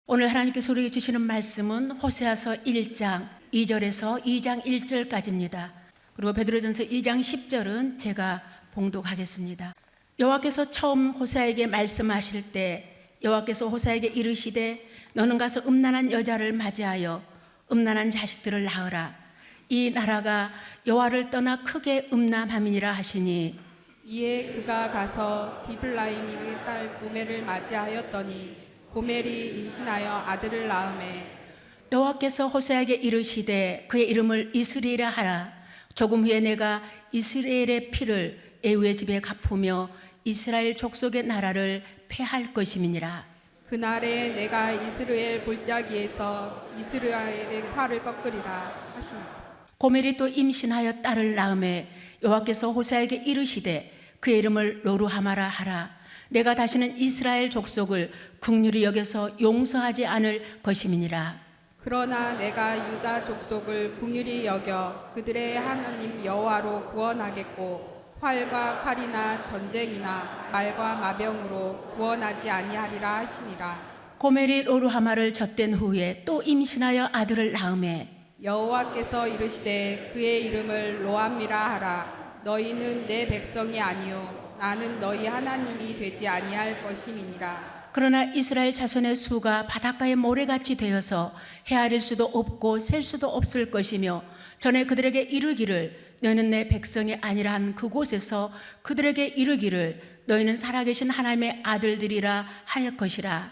오늘 하나님께서 우리에게 주시는 말씀은 호세아서 1장 2절에서 2장 1절까지입니다. 그리고 베드로전서 2장 10절은 제가 봉독하겠습니다. 여호와께서 처음 호세아에게 말씀하실 때 여호와께서 호세아에게 이르시되 너는 가서 음란한 여자를 맞이하여 음란한 자식들을 낳으라. 이 나라가 여호와를 떠나 크게 음란함이니라 하시니 이에 그가 가서 디블라임의 딸 고멜을 맞이하였더니 고멜이 임신하여 아들을 낳으매 여호와께서 호세아에게 이르시되 그의 이름을 이스라엘이라 하라. 조금 후에 내가 이스라엘의 피를 에후의 집에 갚으며 이스라엘 족속의 나라를 패할 것임이니라. 그날에 내가 이스라엘 골짜기에서 이스라엘의 팔을 꺾으리라 하시니 고멜이 또 임신하여 딸을 낳으매 여호와께서 호세아에게 이르시되 그의 이름을 로루하마라 하라. 내가 다시는 이스라엘 족속을 긍휼히 여겨서 용서하지 않을 것임이니라. 그러나 내가 유다 족속을 긍휼히 여겨 그들의 하나님 여호와로 구원하겠고 활과 칼이나 전쟁이나 말과 마병으로 구원하지 아니하리라 하시니라. 고멜이 로루하마를 젖댄 후에 또 임신하여 아들을 낳으매 여호와께서 이르시되 그의 이름을 로암미라 하라. 너희는 내 백성이 아니요 나는 너희 하나님이 되지 아니할 것임이니라. 그러나 이스라엘 자손의 수가 바닷가의 모래같이 되어서 헤아릴 수도 없고 셀 수도 없을 것이며 전에 그들에게 이르기를 너희는 내 백성이 아니라 한 그곳에서 그들에게 이르기를 너희는 살아계신 하나님의 아들들이라 할 것이라.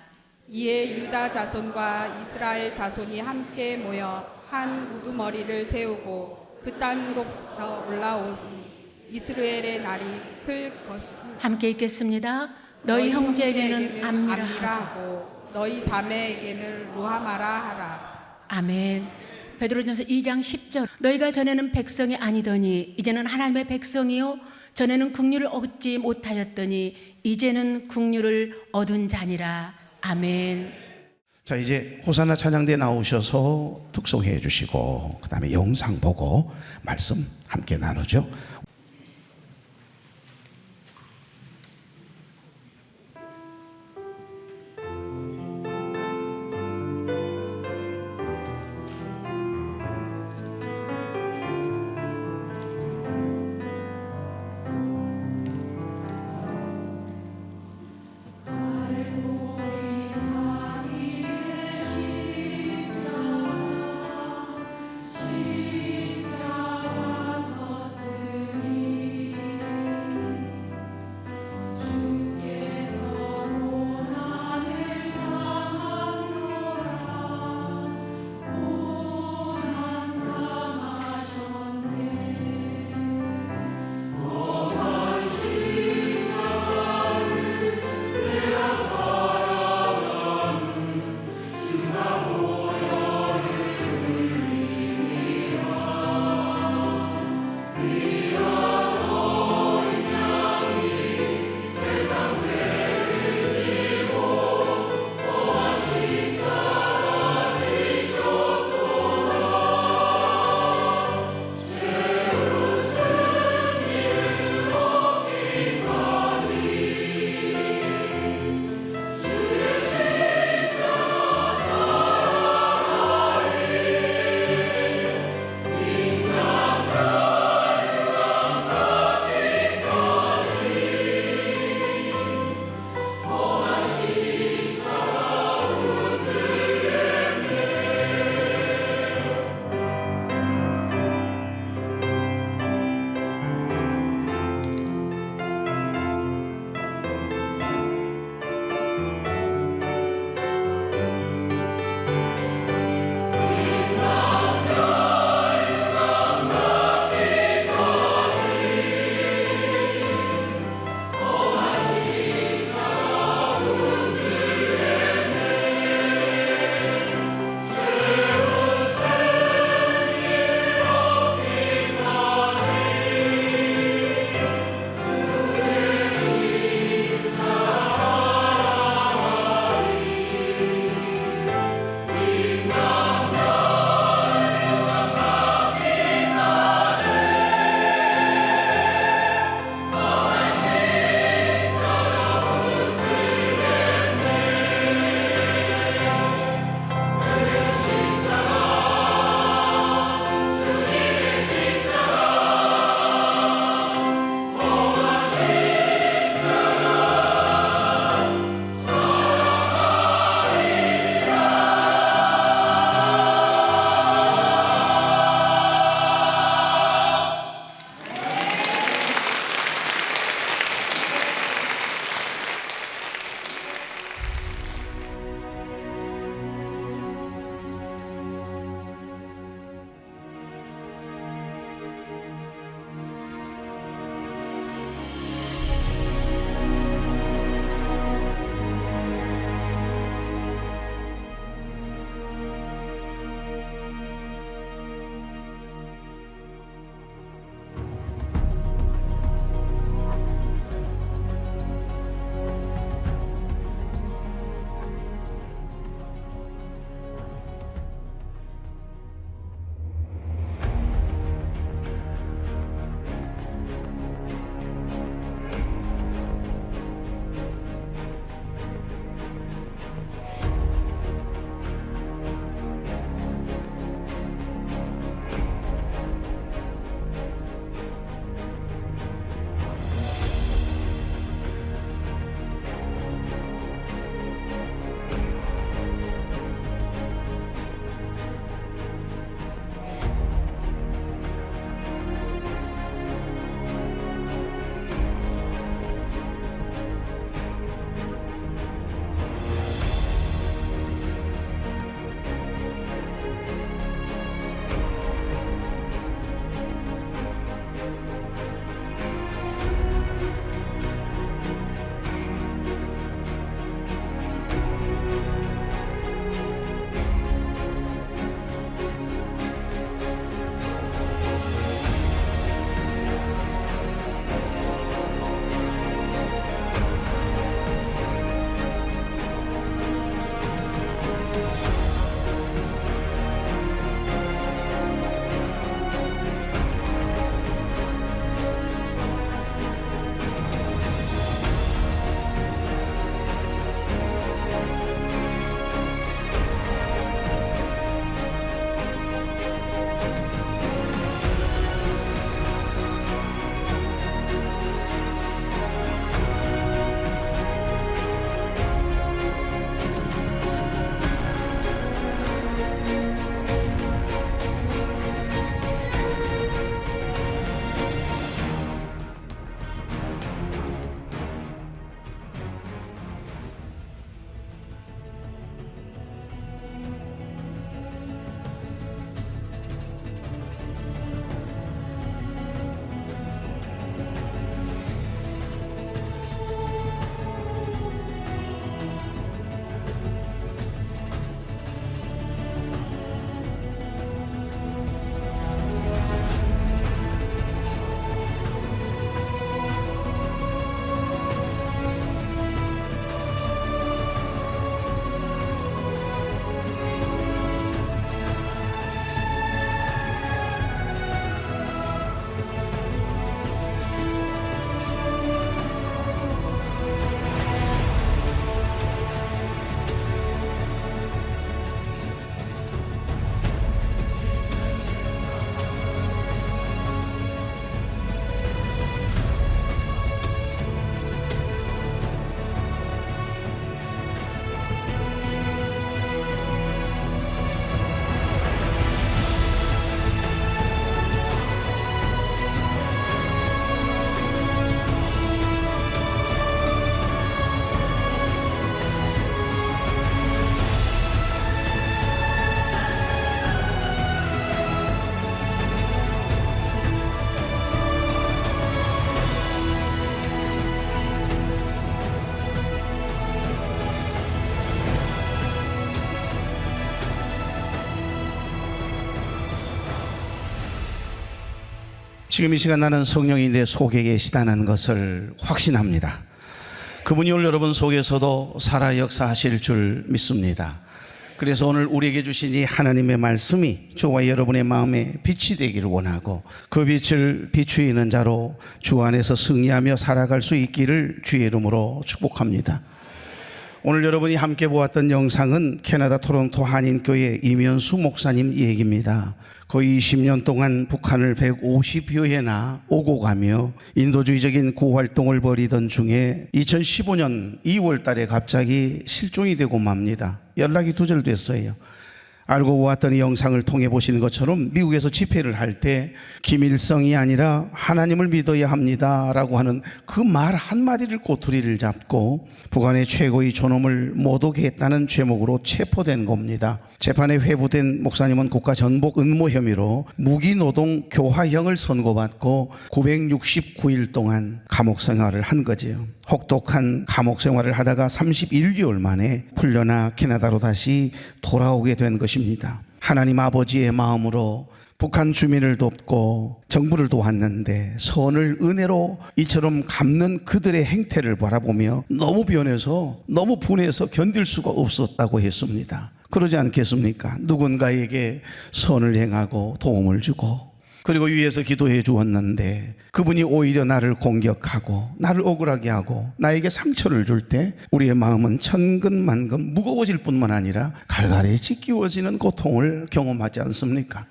이에 유다 자손과 이스라엘 자손이 함께 모여 한 우두머리를 세우고 그 땅으로부터 올라오니 이스라엘의 날이 클 것을 함께 읽겠습니다. 너희 형제에게는 암미라 하고 너희 자매에게는 루하마라 하라. 아멘. 베드로전서 2장 10절 너희가 전에는 백성이 아니더니 이제는 하나님의 백성이요 전에는 긍휼을 얻지 못하였더니 이제는 긍휼을 얻은 자니라. 아멘. 자, 이제 호산나 찬양대에 나오셔서 특송해 주시고 그 다음에 영상 보고 말씀 함께 나누죠. 지금 이 시간 나는 성령이 내 속에 계시다는 것을 확신합니다. 그분이 오늘 여러분 속에서도 살아 역사하실 줄 믿습니다. 그래서 오늘 우리에게 주신 이 하나님의 말씀이 저와 여러분의 마음에 빛이 되기를 원하고, 그 빛을 비추이는 자로 주 안에서 승리하며 살아갈 수 있기를 주의 이름으로 축복합니다. 오늘 여러분이 함께 보았던 영상은 캐나다 토론토 한인교회 이면수 목사님 얘기입니다. 거의 20년 동안 북한을 150여 회나 오고 가며 인도주의적인 구활동을 벌이던 중에 2015년 2월 달에 갑자기 실종이 되고 맙니다. 연락이 두절됐어요. 알고 보았더니 영상을 통해 보시는 것처럼 미국에서 집회를 할 때 김일성이 아니라 하나님을 믿어야 합니다 라고 하는 그 말 한마디를 꼬투리를 잡고 북한의 최고의 존엄을 모독했다는 죄목으로 체포된 겁니다. 재판에 회부된 목사님은 국가전복 음모 혐의로 무기노동 교화형을 선고받고 969일 동안 감옥 생활을 한 거지요. 혹독한 감옥 생활을 하다가 31개월 만에 풀려나 캐나다로 다시 돌아오게 된 것입니다. 하나님 아버지의 마음으로 북한 주민을 돕고 정부를 도왔는데 선을 은혜로 이처럼 갚는 그들의 행태를 바라보며 너무 변해서, 너무 분해서 견딜 수가 없었다고 했습니다. 그러지 않겠습니까? 누군가에게 선을 행하고 도움을 주고 그리고 위에서 기도해 주었는데 그분이 오히려 나를 공격하고 나를 억울하게 하고 나에게 상처를 줄 때 우리의 마음은 천근만근 무거워질 뿐만 아니라 갈갈이 찢기워지는 고통을 경험하지 않습니까?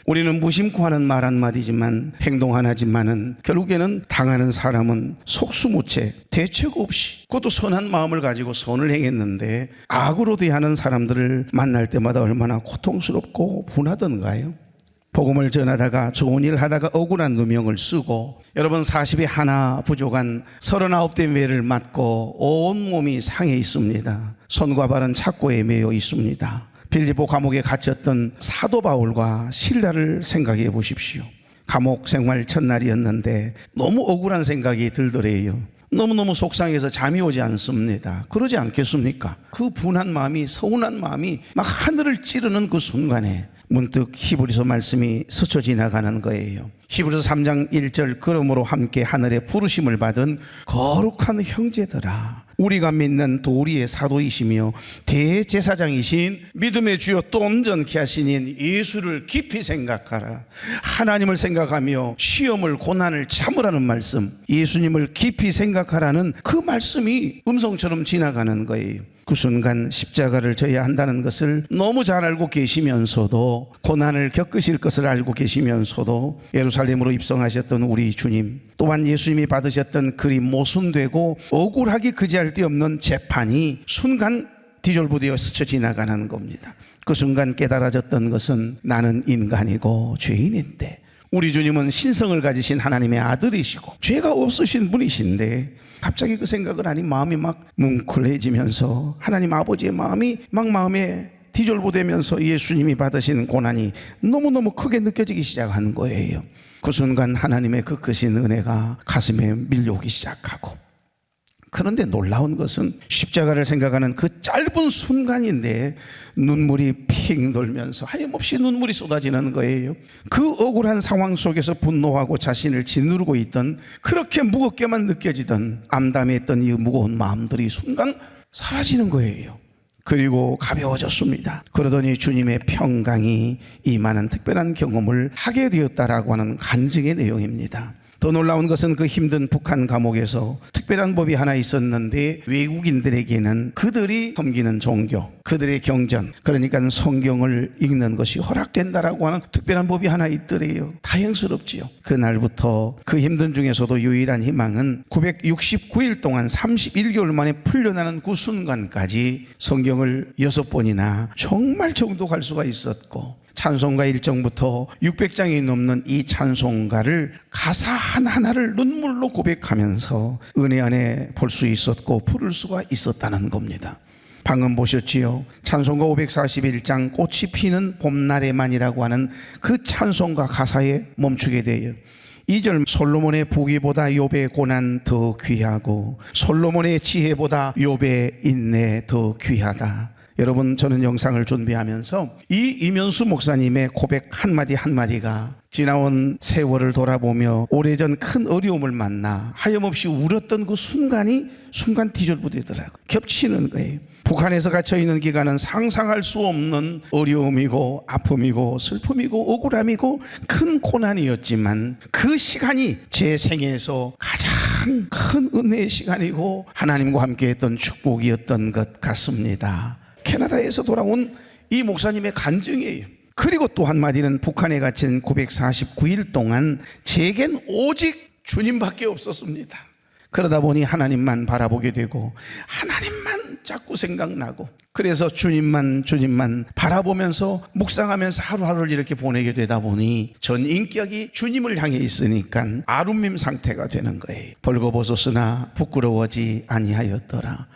우리는 무심코 하는 말 한마디지만 행동 하나지만은 결국에는 당하는 사람은 속수무책 대책 없이, 그것도 선한 마음을 가지고 선을 행했는데 악으로 대하는 사람들을 만날 때마다 얼마나 고통스럽고 분하던가요? 복음을 전하다가 좋은 일 하다가 억울한 누명을 쓰고 여러분 40에 하나 부족한 39대 매를 맞고 온몸이 상해 있습니다. 손과 발은 착고에 매여 있습니다. 빌립보 감옥에 갇혔던 사도 바울과 실라를 생각해 보십시오. 감옥 생활 첫날이었는데 너무 억울한 생각이 들더래요. 너무너무 속상해서 잠이 오지 않습니다. 그러지 않겠습니까? 그 분한 마음이, 서운한 마음이 막 하늘을 찌르는 그 순간에 문득 히브리서 말씀이 스쳐 지나가는 거예요. 히브리서 3장 1절 그러므로 함께 하늘의 부르심을 받은 거룩한 형제들아, 우리가 믿는 도리의 사도이시며 대제사장이신 믿음의 주여 또 온전케 하시닌 예수를 깊이 생각하라. 하나님을 생각하며 시험을 고난을 참으라는 말씀, 예수님을 깊이 생각하라는 그 말씀이 음성처럼 지나가는 거예요. 그 순간 십자가를 져야 한다는 것을 너무 잘 알고 계시면서도, 고난을 겪으실 것을 알고 계시면서도 예루살렘으로 입성하셨던 우리 주님, 또한 예수님이 받으셨던 그리 모순되고 억울하기 그지할 데 없는 재판이 순간 디졸브되어 스쳐 지나가는 겁니다. 그 순간 깨달아졌던 것은 나는 인간이고 죄인인데 우리 주님은 신성을 가지신 하나님의 아들이시고 죄가 없으신 분이신데 갑자기 그 생각을 하니 마음이 막 뭉클해지면서 하나님 아버지의 마음이 막 마음에 디졸브되면서 예수님이 받으신 고난이 너무너무 크게 느껴지기 시작한 거예요. 그 순간 하나님의 그 크신 은혜가 가슴에 밀려오기 시작하고, 그런데 놀라운 것은 십자가를 생각하는 그 짧은 순간인데 눈물이 핑 돌면서 하염없이 눈물이 쏟아지는 거예요. 그 억울한 상황 속에서 분노하고 자신을 짓누르고 있던, 그렇게 무겁게만 느껴지던 암담했던 이 무거운 마음들이 순간 사라지는 거예요. 그리고 가벼워졌습니다. 그러더니 주님의 평강이 임하는 특별한 경험을 하게 되었다라고 하는 간증의 내용입니다. 더 놀라운 것은 그 힘든 북한 감옥에서 특별한 법이 하나 있었는데 외국인들에게는 그들이 섬기는 종교, 그들의 경전, 그러니까 성경을 읽는 것이 허락된다라고 하는 특별한 법이 하나 있더래요. 다행스럽지요. 그날부터 그 힘든 중에서도 유일한 희망은 969일 동안 31개월 만에 풀려나는 그 순간까지 성경을 6번이나 정말 정독할 수가 있었고, 찬송가 1장부터 600장이 넘는 이 찬송가를 가사 하나하나를 눈물로 고백하면서 은혜 안에 볼 수 있었고 부를 수가 있었다는 겁니다. 방금 보셨지요? 찬송가 541장 꽃이 피는 봄날에만이라고 하는 그 찬송가 가사에 멈추게 돼요. 2절 솔로몬의 부귀보다 욥의 고난 더 귀하고 솔로몬의 지혜보다 욥의 인내 더 귀하다. 여러분, 저는 영상을 준비하면서 이 이면수 목사님의 고백 한마디 한마디가 지나온 세월을 돌아보며 오래전 큰 어려움을 만나 하염없이 울었던 그 순간 뒤절부되더라고요. 겹치는 거예요. 북한에서 갇혀있는 기간은 상상할 수 없는 어려움이고 아픔이고 슬픔이고 억울함이고 큰 고난이었지만 그 시간이 제 생애에서 가장 큰 은혜의 시간이고 하나님과 함께했던 축복이었던 것 같습니다. 캐나다에서 돌아온 이 목사님의 간증이에요. 그리고 또 한마디는 북한에 갇힌 949일 동안 제겐 오직 주님밖에 없었습니다. 그러다 보니 하나님만 바라보게 되고 하나님만 자꾸 생각나고, 그래서 주님만 바라보면서 묵상하면서 하루하루를 이렇게 보내게 되다 보니 전 인격이 주님을 향해 있으니까 아름밈 상태가 되는 거예요. 벌거벗었으나 부끄러워하지 아니하였더라.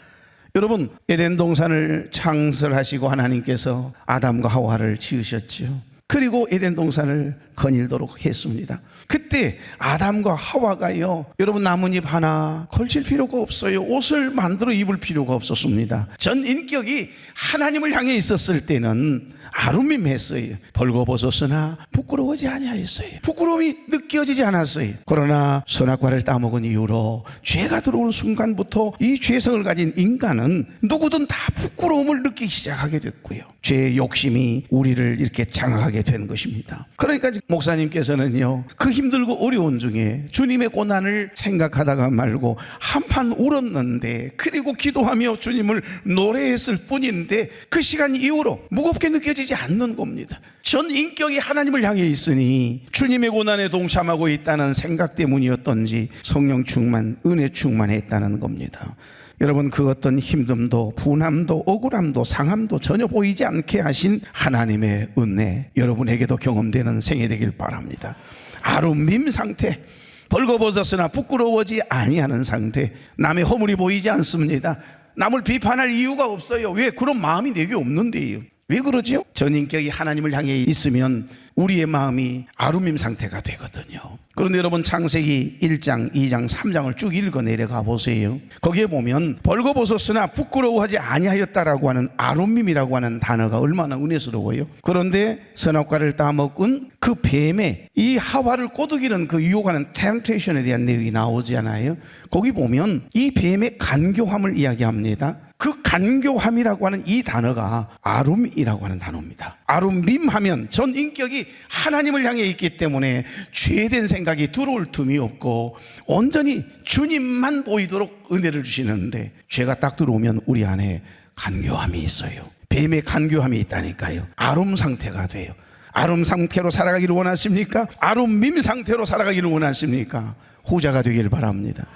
여러분, 에덴 동산을 창설하시고 하나님께서 아담과 하와를 지으셨죠. 그리고 에덴 동산을 거닐도록 했습니다. 그때 아담과 하와가요, 여러분, 나뭇잎 하나 걸칠 필요가 없어요. 옷을 만들어 입을 필요가 없었습니다. 전 인격이 하나님을 향해 있었을 때는 아름밈했어요. 벌거벗었으나 부끄러워하지 아니하였어요. 부끄러움이 느껴지지 않았어요. 그러나 선악과를 따먹은 이후로 죄가 들어오는 순간부터 이 죄성을 가진 인간은 누구든 다 부끄러움을 느끼기 시작하게 됐고요. 죄의 욕심이 우리를 이렇게 장악하게 된 것입니다. 그러니까 목사님께서는요, 그 힘들고 어려운 중에 주님의 고난을 생각하다가 말고 한판 울었는데, 그리고 기도하며 주님을 노래했을 뿐인데 그 시간 이후로 무겁게 느껴지지 않는 겁니다. 전 인격이 하나님을 향해 있으니 주님의 고난에 동참하고 있다는 생각 때문이었던지 성령 충만, 은혜 충만했다는 겁니다. 여러분, 그 어떤 힘듦도 분함도 억울함도 상함도 전혀 보이지 않게 하신 하나님의 은혜, 여러분에게도 경험되는 생애 되길 바랍니다. 아름밈 상태, 벌거벗었으나 부끄러워하지 아니하는 상태, 남의 허물이 보이지 않습니다. 남을 비판할 이유가 없어요. 왜? 그런 마음이 내게 없는데요. 왜 그러지요? 전 인격이 하나님을 향해 있으면 우리의 마음이 아름밈 상태가 되거든요. 그런데 여러분, 창세기 1장, 2장, 3장을 쭉 읽어 내려가 보세요. 거기에 보면 벌거벗었으나 부끄러워하지 아니하였다라고 하는 아름밈이라고 하는 단어가 얼마나 은혜스러워요. 그런데 선악과를 따먹은 그 뱀의 이 하와를 꼬드기는 그 유혹하는 템테이션에 대한 내용이 나오지 않아요? 거기 보면 이 뱀의 간교함을 이야기합니다. 그 간교함이라고 하는 이 단어가 아름이라고 하는 단어입니다. 아름밈 하면 전 인격이 하나님을 향해 있기 때문에 죄된 생각이 들어올 틈이 없고 온전히 주님만 보이도록 은혜를 주시는데, 죄가 딱 들어오면 우리 안에 간교함이 있어요. 뱀의 간교함이 있다니까요. 아름 상태가 돼요. 아름 상태로 살아가기를 원하십니까? 아름밈 상태로 살아가기를 원하십니까? 후자가 되기를 바랍니다.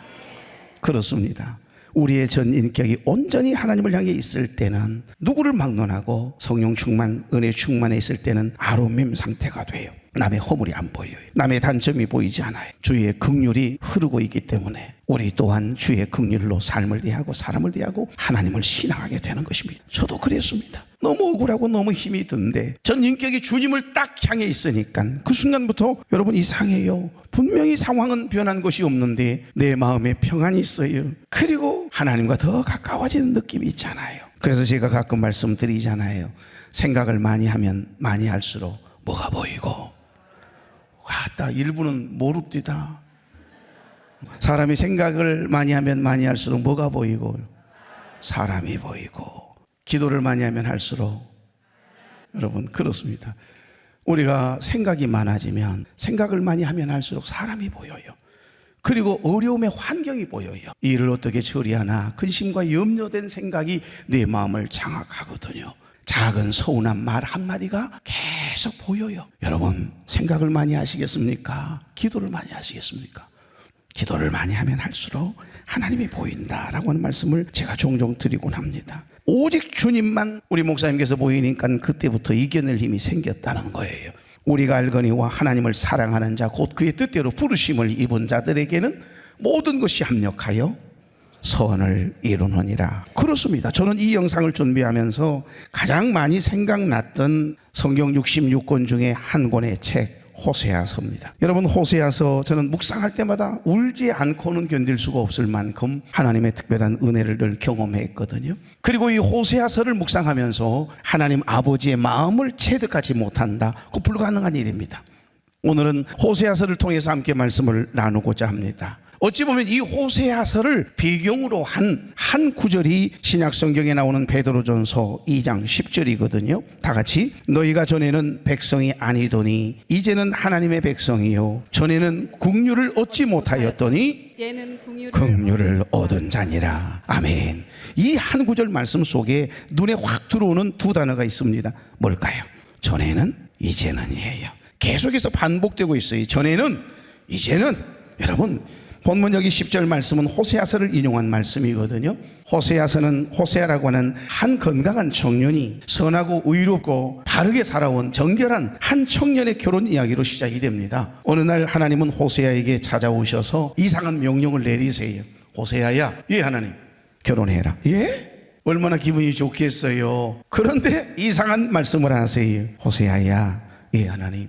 그렇습니다. 우리의 전 인격이 온전히 하나님을 향해 있을 때는 누구를 막론하고 성령 충만, 은혜 충만해 있을 때는 아름밈 상태가 돼요. 남의 허물이 안 보여요. 남의 단점이 보이지 않아요. 주의 긍휼이 흐르고 있기 때문에 우리 또한 주의 긍휼로 삶을 대하고 사람을 대하고 하나님을 신앙하게 되는 것입니다. 저도 그랬습니다. 너무 억울하고 너무 힘이 든데 전 인격이 주님을 딱 향해 있으니까 그 순간부터 여러분 이상해요. 분명히 상황은 변한 것이 없는데 내 마음에 평안이 있어요. 그리고 하나님과 더 가까워지는 느낌이 있잖아요. 그래서 제가 가끔 말씀드리잖아요. 생각을 많이 하면 많이 할수록 뭐가 보이고, 왔다 일부는 모릅디다. 사람이 생각을 많이 하면 많이 할수록 뭐가 보이고, 사람이 보이고, 기도를 많이 하면 할수록, 여러분 그렇습니다. 우리가 생각이 많아지면, 생각을 많이 하면 할수록 사람이 보여요. 그리고 어려움의 환경이 보여요. 이 일을 어떻게 처리하나 근심과 염려된 생각이 내 마음을 장악하거든요. 작은 서운한 말 한마디가 계속 보여요. 여러분, 생각을 많이 하시겠습니까? 기도를 많이 하시겠습니까? 기도를 많이 하면 할수록 하나님이 보인다라고 하는 말씀을 제가 종종 드리곤 합니다. 오직 주님만 우리 목사님께서 보이니까 그때부터 이겨낼 힘이 생겼다는 거예요. 우리가 알거니와 하나님을 사랑하는 자 곧 그의 뜻대로 부르심을 입은 자들에게는 모든 것이 합력하여 선을 이루느니라. 그렇습니다. 저는 이 영상을 준비하면서 가장 많이 생각났던 성경 66권 중에 한 권의 책, 호세아서입니다. 여러분, 호세아서 저는 묵상할 때마다 울지 않고는 견딜 수가 없을 만큼 하나님의 특별한 은혜를 늘 경험했거든요. 그리고 이 호세아서를 묵상하면서 하나님 아버지의 마음을 체득하지 못한다, 그 불가능한 일입니다. 오늘은 호세아서를 통해서 함께 말씀을 나누고자 합니다. 어찌 보면 이 호세아서를 배경으로 한 구절이 신약 성경에 나오는 베드로전서 2장 10절이거든요. 다 같이, 너희가 전에는 백성이 아니더니 이제는 하나님의 백성이요 전에는 국류를 얻지 못하였더니 이제는 긍휼을 얻은 자니라. 아멘. 이 한 구절 말씀 속에 눈에 확 들어오는 두 단어가 있습니다. 뭘까요? 전에는, 이제는이에요. 계속해서 반복되고 있어요. 전에는, 이제는. 여러분, 본문 여기 10절 말씀은 호세아서를 인용한 말씀이거든요. 호세아서는 호세아라고 하는 한 건강한 청년이 선하고 의롭고 바르게 살아온 정결한 한 청년의 결혼 이야기로 시작이 됩니다. 어느 날 하나님은 호세아에게 찾아오셔서 이상한 명령을 내리세요. 호세아야, 예 하나님, 결혼해라. 예? 얼마나 기분이 좋겠어요. 그런데 이상한 말씀을 하세요. 호세아야, 예 하나님,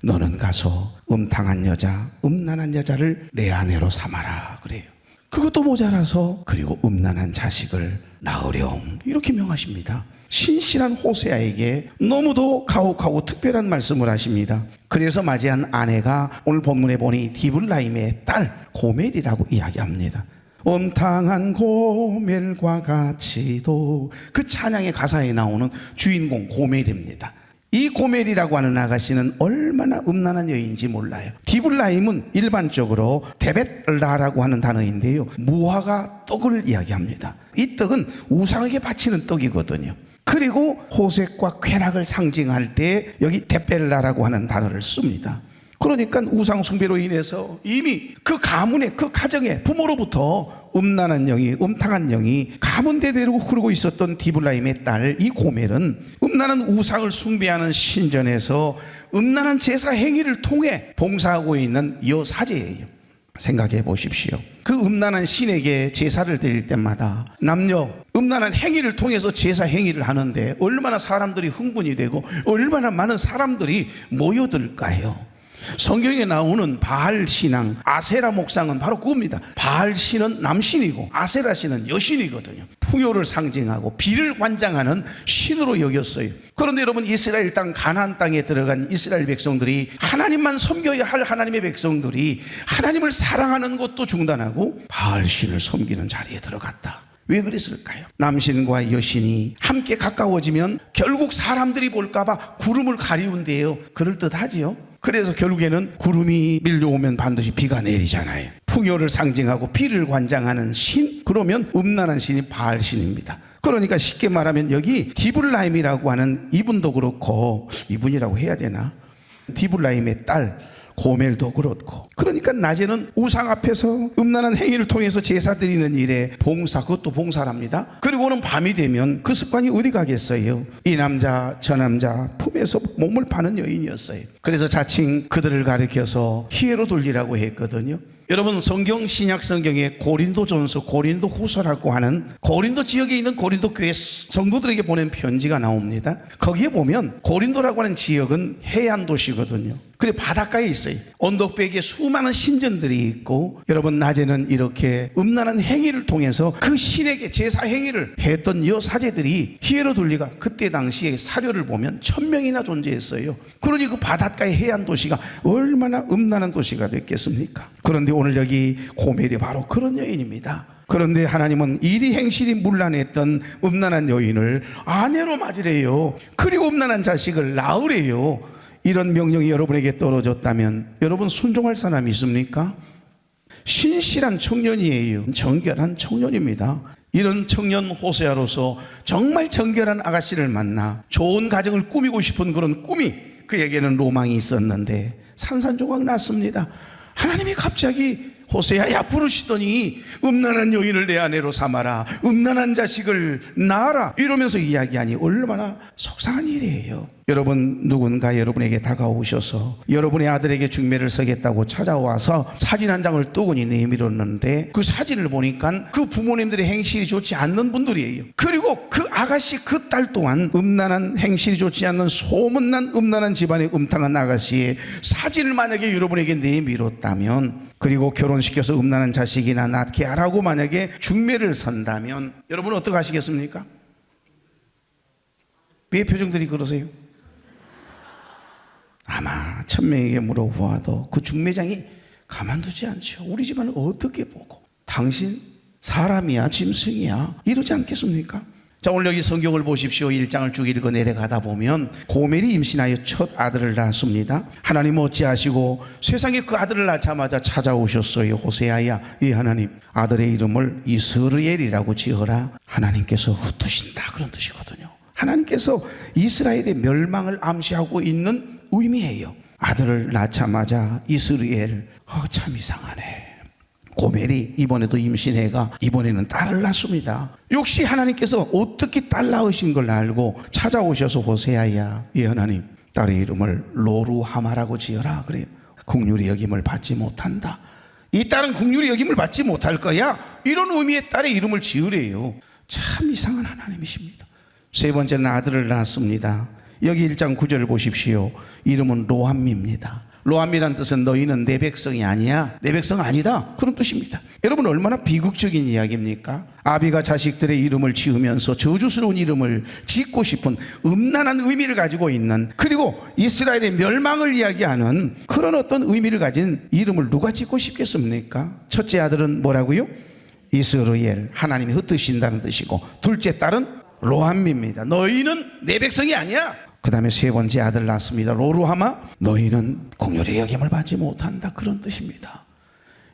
너는 가서 음탕한 여자, 음란한 여자를 내 아내로 삼아라 그래요. 그것도 모자라서 그리고 음란한 자식을 낳으렴, 이렇게 명하십니다. 신실한 호세아에게 너무도 가혹하고 특별한 말씀을 하십니다. 그래서 맞이한 아내가 오늘 본문에 보니 디블라임의 딸 고멜이라고 이야기합니다. 음탕한 고멜과 같이도, 그 찬양의 가사에 나오는 주인공 고멜입니다. 이 고멜이라고 하는 아가씨는 얼마나 음란한 여인인지 몰라요. 디블라임은 일반적으로 데벳라라고 하는 단어인데요, 무화과 떡을 이야기합니다. 이 떡은 우상에게 바치는 떡이거든요. 그리고 호색과 쾌락을 상징할 때 여기 데벨라라고 하는 단어를 씁니다. 그러니까 우상 숭배로 인해서 이미 그 가문에, 그 가정에 부모로부터 음란한 영이, 음탕한 영이 가문 대대로 흐르고 있었던 디블라임의 딸 이 고멜은 음란한 우상을 숭배하는 신전에서 음란한 제사 행위를 통해 봉사하고 있는 여사제예요. 생각해 보십시오. 그 음란한 신에게 제사를 드릴 때마다 남녀 음란한 행위를 통해서 제사 행위를 하는데 얼마나 사람들이 흥분이 되고 얼마나 많은 사람들이 모여들까요? 성경에 나오는 바알 신앙, 아세라 목상은 바로 그겁니다. 바알 신은 남신이고 아세라 신은 여신이거든요. 풍요를 상징하고 비를 관장하는 신으로 여겼어요. 그런데 여러분, 이스라엘 땅 가나안 땅에 들어간 이스라엘 백성들이, 하나님만 섬겨야 할 하나님의 백성들이 하나님을 사랑하는 것도 중단하고 바알 신을 섬기는 자리에 들어갔다. 왜 그랬을까요? 남신과 여신이 함께 가까워지면 결국 사람들이 볼까봐 구름을 가리운대요. 그럴듯하지요. 그래서 결국에는 구름이 밀려오면 반드시 비가 내리잖아요. 풍요를 상징하고 비를 관장하는 신, 그러면 음란한 신이 바알신입니다. 그러니까 쉽게 말하면 여기 디블라임이라고 하는 이분도 그렇고, 이분이라고 해야 되나? 디블라임의 딸 고멜도 그렇고, 그러니까 낮에는 우상 앞에서 음란한 행위를 통해서 제사 드리는 일에 봉사, 그것도 봉사랍니다. 그리고는 밤이 되면 그 습관이 어디 가겠어요? 이 남자 저 남자 품에서 몸을 파는 여인이었어요. 그래서 자칭 그들을 가리켜서 히에로돌리라고 했거든요. 여러분, 성경, 신약 성경에 고린도전서, 고린도후서라고 하는 고린도 지역에 있는 고린도 교회 성도들에게 보낸 편지가 나옵니다. 거기에 보면 고린도라고 하는 지역은 해안 도시거든요. 그래 바닷가에 있어요. 언덕배기에 수많은 신전들이 있고, 여러분, 낮에는 이렇게 음란한 행위를 통해서 그 신에게 제사 행위를 했던 여사제들이, 히에로둘리가 그때 당시에 사료를 보면 1000명이나 존재했어요. 그러니 그 바닷가의 해안 도시가 얼마나 음란한 도시가 됐겠습니까? 그런데 오늘 여기 고멜이 바로 그런 여인입니다. 그런데 하나님은 이리 행실이 문란했던 음란한 여인을 아내로 맞으래요. 그리고 음란한 자식을 낳으래요. 이런 명령이 여러분에게 떨어졌다면 여러분 순종할 사람이 있습니까? 신실한 청년이에요. 정결한 청년입니다. 이런 청년 호세아로서 정말 정결한 아가씨를 만나 좋은 가정을 꾸미고 싶은 그런 꿈이 그에게는 로망이 있었는데 산산조각 났습니다. 하나님이 갑자기 호세아야 부르시더니 음란한 여인을 내 아내로 삼아라, 음란한 자식을 낳아라 이러면서 이야기하니 얼마나 속상한 일이에요. 여러분, 누군가 여러분에게 다가오셔서 여러분의 아들에게 중매를 서겠다고 찾아와서 사진 한 장을 뜨고니 내밀었는데 그 사진을 보니까 그 부모님들의 행실이 좋지 않는 분들이에요. 그리고 그 아가씨 그 딸 또한 음란한 행실이 좋지 않는 소문난 음란한 집안의 음탕한 아가씨의 사진을 만약에 여러분에게 내밀었다면, 그리고 결혼시켜서 음란한 자식이나 낳게 하라고 만약에 중매를 선다면 여러분 어떻게 하시겠습니까? 왜 표정들이 그러세요? 아마 1000명에게 물어보아도 그 중매장이 가만두지 않죠. 우리 집안을 어떻게 보고, 당신 사람이야 짐승이야 이러지 않겠습니까? 자, 오늘 여기 성경을 보십시오. 1장을 쭉 읽어 내려가다 보면 고멜이 임신하여 첫 아들을 낳았습니다. 하나님 어찌하시고 세상에 그 아들을 낳자마자 찾아오셨어요. 호세아야, 이 하나님 아들의 이름을 이스라엘이라고 지어라. 하나님께서 흩으신다 그런 뜻이거든요. 하나님께서 이스라엘의 멸망을 암시하고 있는 의미예요. 아들을 낳자마자 이스라엘. 참 이상하네. 고멜이 이번에도 임신해가 이번에는 딸을 낳습니다. 역시 하나님께서 어떻게 딸 낳으신 걸 알고 찾아오셔서 호세아야, 이 하나님 딸의 이름을 로루하마라고 지어라 그래요. 긍휼히 여김을 받지 못한다, 이 딸은 긍휼히 여김을 받지 못할 거야, 이런 의미의 딸의 이름을 지으래요. 참 이상한 하나님이십니다. 세 번째는 아들을 낳았습니다. 여기 1장 9절을 보십시오. 이름은 로함미입니다. 로함이란 뜻은 너희는 내 백성이 아니야, 내 백성 아니다 그런 뜻입니다. 여러분, 얼마나 비극적인 이야기입니까? 아비가 자식들의 이름을 지으면서 저주스러운 이름을 짓고 싶은 음란한 의미를 가지고 있는, 그리고 이스라엘의 멸망을 이야기하는 그런 어떤 의미를 가진 이름을 누가 짓고 싶겠습니까? 첫째 아들은 뭐라고요? 이스라엘, 하나님이 흩으신다는 뜻이고, 둘째 딸은 로함미입니다. 너희는 내 백성이 아니야. 그 다음에 세 번째 아들 낳습니다. 로루하마, 너희는 긍휼히 여김을 받지 못한다 그런 뜻입니다.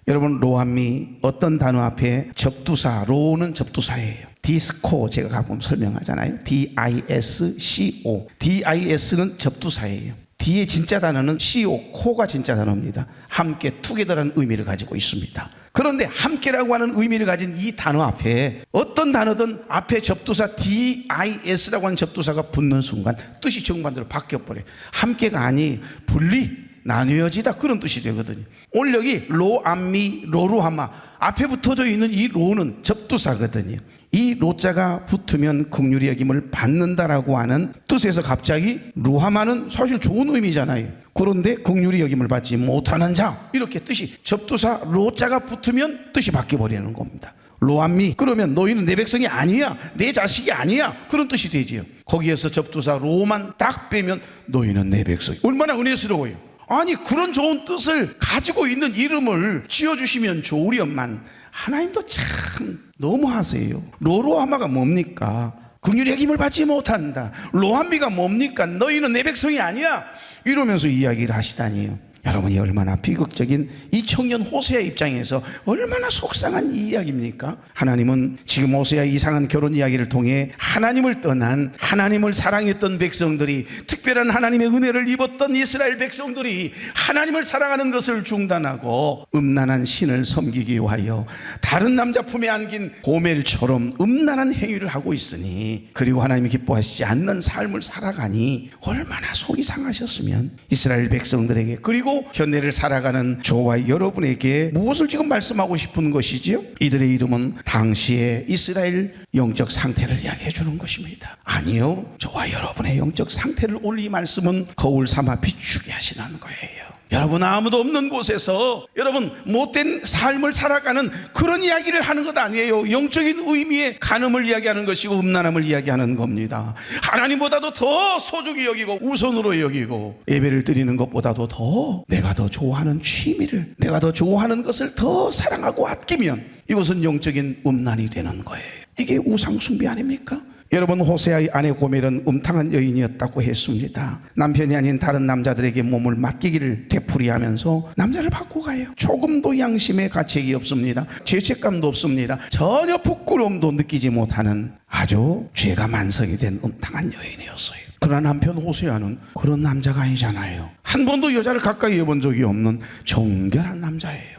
여러분, 로함미 어떤 단어 앞에 접두사, 로는 접두사예요. 디스코 제가 가끔 설명하잖아요. D-I-S-C-O, D-I-S는 접두사예요. D의 진짜 단어는 C-O, 코가 진짜 단어입니다. 함께, 투게더라는 의미를 가지고 있습니다. 그런데 함께라고 하는 의미를 가진 이 단어 앞에 어떤 단어든 앞에 접두사 DIS라고 하는 접두사가 붙는 순간 뜻이 정반대로 바뀌어버려요. 함께가 아니 분리, 나뉘어지다 그런 뜻이 되거든요. 오늘 여기 로암미, 로루하마 앞에 붙어져 있는 이 로는 접두사거든요. 이 로자가 붙으면 긍휼히 여김을 받는다라고 하는 뜻에서 갑자기 루하마는 사실 좋은 의미잖아요. 그런데 긍휼히 여김을 받지 못하는 자, 이렇게 뜻이 접두사 로자가 붙으면 뜻이 바뀌어버리는 겁니다. 로암미, 그러면 너희는 내 백성이 아니야, 내 자식이 아니야 그런 뜻이 되지요. 거기에서 접두사 로만 딱 빼면 너희는 내 백성이. 얼마나 은혜스러워요. 아니, 그런 좋은 뜻을 가지고 있는 이름을 지어주시면 좋으련만 하나님도 참 너무하세요. 로루하마가 뭡니까? 긍휼히 여김을 받지 못한다. 로함미가 뭡니까? 너희는 내 백성이 아니야 이러면서 이야기를 하시다니요. 여러분이 얼마나 비극적인 이 청년 호세아 입장에서 얼마나 속상한 이야기입니까? 하나님은 지금 호세아 이상한 결혼 이야기를 통해 하나님을 떠난, 하나님을 사랑했던 백성들이, 특별한 하나님의 은혜를 입었던 이스라엘 백성들이 하나님을 사랑하는 것을 중단하고 음란한 신을 섬기기 위하여 다른 남자 품에 안긴 고멜처럼 음란한 행위를 하고 있으니, 그리고 하나님이 기뻐하시지 않는 삶을 살아가니 얼마나 속이 상하셨으면 이스라엘 백성들에게, 그리고 현대를 살아가는 저와 여러분에게 무엇을 지금 말씀하고 싶은 것이지요? 이들의 이름은 당시의 이스라엘 영적 상태를 이야기해 주는 것입니다. 아니요, 저와 여러분의 영적 상태를 오늘 이 말씀은 거울 삼아 비추게 하시는 거예요. 여러분, 아무도 없는 곳에서 여러분 못된 삶을 살아가는 그런 이야기를 하는 것 아니에요. 영적인 의미의 간음을 이야기하는 것이고 음란함을 이야기하는 겁니다. 하나님보다도 더 소중히 여기고 우선으로 여기고 예배를 드리는 것보다도 더 내가 더 좋아하는 취미를, 내가 더 좋아하는 것을 더 사랑하고 아끼면 이것은 영적인 음란이 되는 거예요. 이게 우상 숭배 아닙니까? 여러분, 호세아의 아내 고멜은 음탕한 여인이었다고 했습니다. 남편이 아닌 다른 남자들에게 몸을 맡기기를 되풀이하면서 남자를 받고 가요. 조금도 양심의 가책이 없습니다. 죄책감도 없습니다. 전혀 부끄러움도 느끼지 못하는 아주 죄가 만성이 된 음탕한 여인이었어요. 그러나 남편 호세아는 그런 남자가 아니잖아요. 한 번도 여자를 가까이 해본 적이 없는 정결한 남자예요.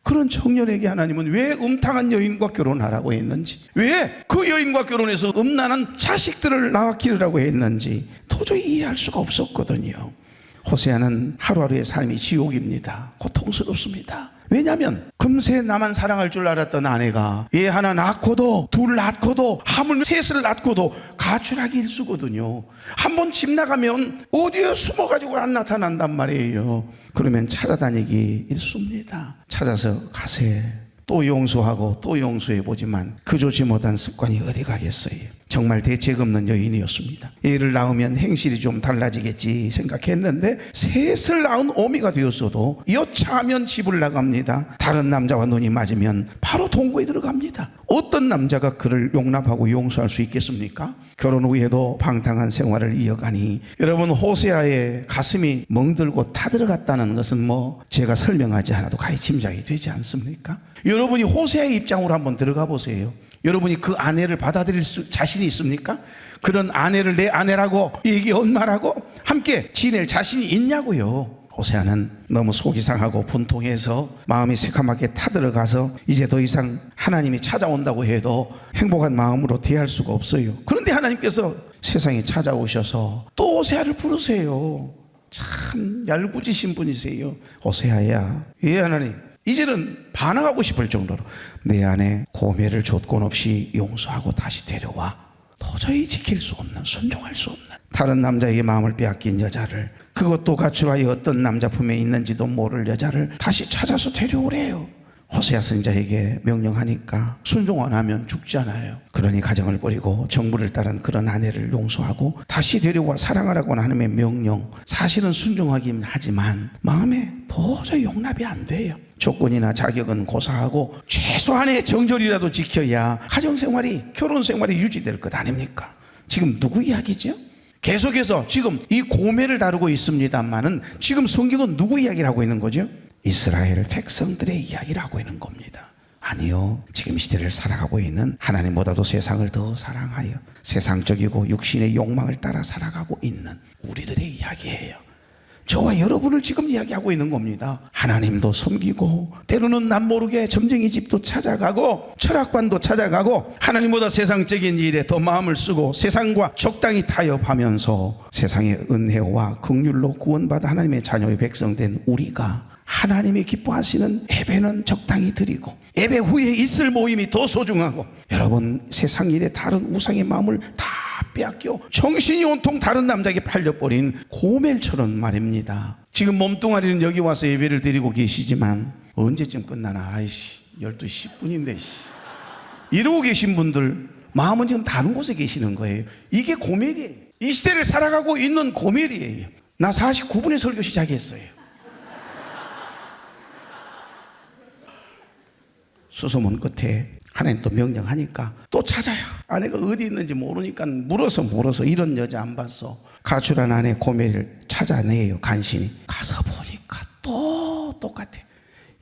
그런 청년에게 하나님은 왜 음탕한 여인과 결혼하라고 했는지, 왜 그 여인과 결혼해서 음란한 자식들을 낳아 기르라고 했는지 도저히 이해할 수가 없었거든요. 호세아는 하루하루의 삶이 지옥입니다. 고통스럽습니다. 왜냐하면 금세 나만 사랑할 줄 알았던 아내가 얘 하나 낳고도 둘 낳고도 하물며 셋을 낳고도 가출하기 일쑤거든요. 한번 집 나가면 어디에 숨어가지고 안 나타난단 말이에요. 그러면 찾아다니기 일쑤입니다. 찾아서 가세. 또 용서하고 또 용서해보지만 그 좋지 못한 습관이 어디 가겠어요. 정말 대책 없는 여인이었습니다. 얘를 낳으면 행실이 좀 달라지겠지 생각했는데 셋을 낳은 어미가 되었어도 여차하면 집을 나갑니다. 다른 남자와 눈이 맞으면 바로 동거에 들어갑니다. 어떤 남자가 그를 용납하고 용서할 수 있겠습니까? 결혼 후에도 방탕한 생활을 이어가니 여러분, 호세아의 가슴이 멍들고 타들어갔다는 것은 제가 설명하지 않아도 가히 짐작이 되지 않습니까? 여러분이 호세아의 입장으로 한번 들어가 보세요. 여러분이 그 아내를 받아들일 자신이 있습니까? 그런 아내를 내 아내라고 얘기 엄마라고 함께 지낼 자신이 있냐고요. 호세아는 너무 속이 상하고 분통해서 마음이 새카맣게 타들어가서 이제 더 이상 하나님이 찾아온다고 해도 행복한 마음으로 대할 수가 없어요. 그런데 하나님께서 세상에 찾아오셔서 또 호세아를 부르세요. 참 얄궂으신 분이세요. 호세아야, 예 하나님, 이제는 반항하고 싶을 정도로 내 안에 고매를 조건 없이 용서하고 다시 데려와. 도저히 지킬 수 없는, 순종할 수 없는 다른 남자에게 마음을 빼앗긴 여자를, 그것도 가출하여 어떤 남자 품에 있는지도 모를 여자를 다시 찾아서 데려오래요. 호세아 선지자에게 명령하니까 순종 안 하면 죽잖아요. 그러니 가정을 버리고 정부를 따른 그런 아내를 용서하고 다시 데려와 사랑하라고 하나님의 명령, 사실은 순종하긴 하지만 마음에 도저히 용납이 안 돼요. 조건이나 자격은 고사하고 최소한의 정절이라도 지켜야 가정생활이, 결혼생활이 유지될 것 아닙니까? 지금 누구 이야기죠? 계속해서 지금 이 고매를 다루고 있습니다만은 지금 성경은 누구 이야기를 하고 있는 거죠? 이스라엘 백성들의 이야기를 하고 있는 겁니다. 아니요, 지금 시대를 살아가고 있는, 하나님보다도 세상을 더 사랑하여 세상적이고 육신의 욕망을 따라 살아가고 있는 우리들의 이야기예요. 저와 여러분을 지금 이야기하고 있는 겁니다. 하나님도 섬기고 때로는 남 모르게 점쟁이 집도 찾아가고 철학관도 찾아가고 하나님보다 세상적인 일에 더 마음을 쓰고 세상과 적당히 타협하면서 세상의 은혜와 긍휼로 구원받아 하나님의 자녀의 백성된 우리가 하나님이 기뻐하시는 예배는 적당히 드리고 예배 후에 있을 모임이 더 소중하고, 여러분, 세상 일에 다른 우상의 마음을 다 빼앗겨 정신이 온통 다른 남자에게 팔려버린 고멜처럼 말입니다. 지금 몸뚱아리는 여기 와서 예배를 드리고 계시지만 언제쯤 끝나나, 아이씨 12시 10분인데 이러고 계신 분들 마음은 지금 다른 곳에 계시는 거예요. 이게 고멜이에요. 이 시대를 살아가고 있는 고멜이에요. 나 49분에 설교 시작했어요. 수소문 끝에 하나님 또 명령하니까 또 찾아요. 아내가 어디 있는지 모르니까 물어서 이런 여자 안 봤어. 가출한 아내 고멜을 찾아내요. 간신히 가서 보니까 또 똑같아.